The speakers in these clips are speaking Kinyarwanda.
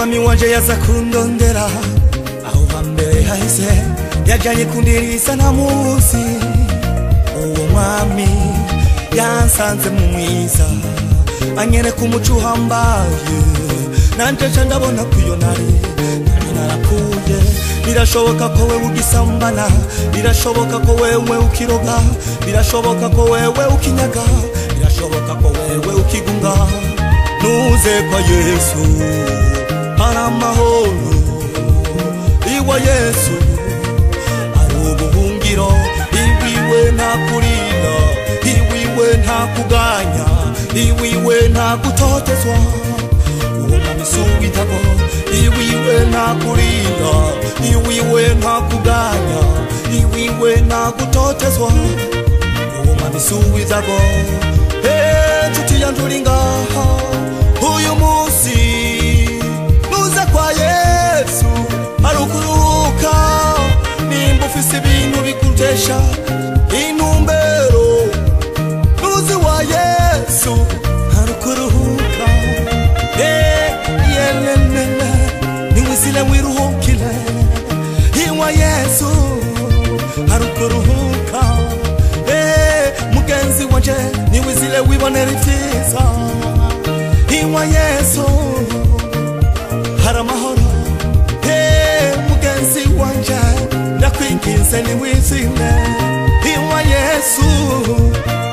umwami wanje yaza kundondera aho hambere hahise yajanye kundirisa na musi. Uwo mwami yansanze mu mwiza anyene kumuco uhambaye, nanje nca ndabona kuyo nari narapfuye. Birashoboka ko wewe ugisambana, birashoboka ko wewe ukiroga, birashoboka ko wewe ukinyaga, birashoboka ko wewe ukigunga. Nuze kwa Yesu hari amahoro, iwa Yesu ari ubuhungiro. Iwiwe nta kurira, iwiwe nta kuganya, iwiwe nta gutotezwa. Uwo mwami suwitaho, iwiwe nta kurira, iwiwe nta kuganya, iwiwe nta gutotezwa. Uwo mwami suwitaho. Nshuti yanje uri ngaha uyu munsi, nuze kwa Yesu ari ukuruhuka. Nimba ufise ibintu bikutesha intumbero, nuze wa Yesu ari ukuruhuka. Yelelele niwisile wiruhukile, iwa Yesu ari ukuruhuka. Mugenzi wanje niwisile wibonera ivyiza, iwa Yesu hari amahoro. Mugenzi wanje ndakwinginze niwisile, iwa Yesu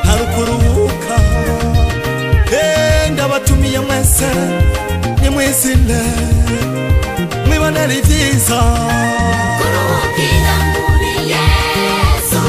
hari ukuruhuka. Ndabatumiye mwese nimwisile mwibonera ivyiza. Kuruhukira muri Yesu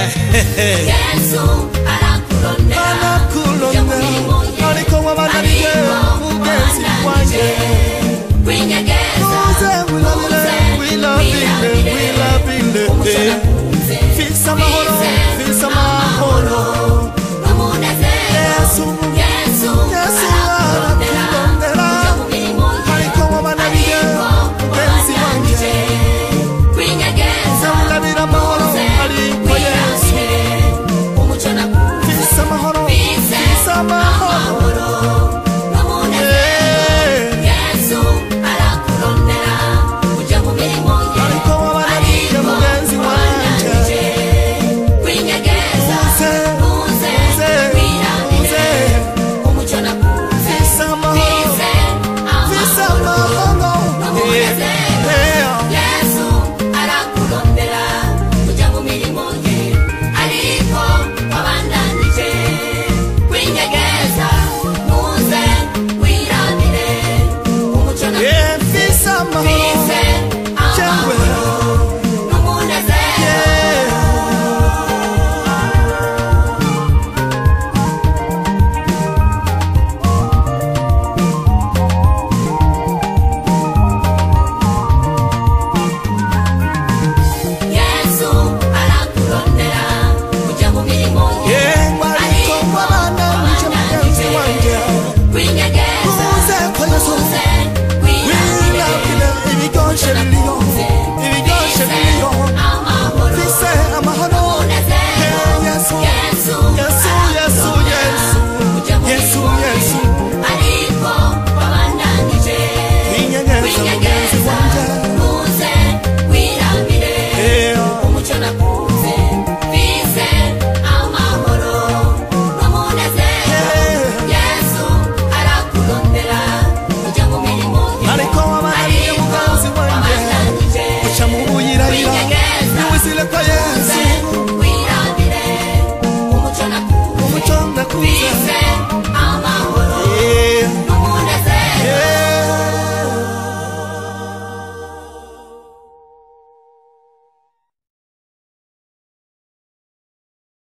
Yesu arakurondera ariko wabananiye mugenzi wanje. Winyegeza, we love it.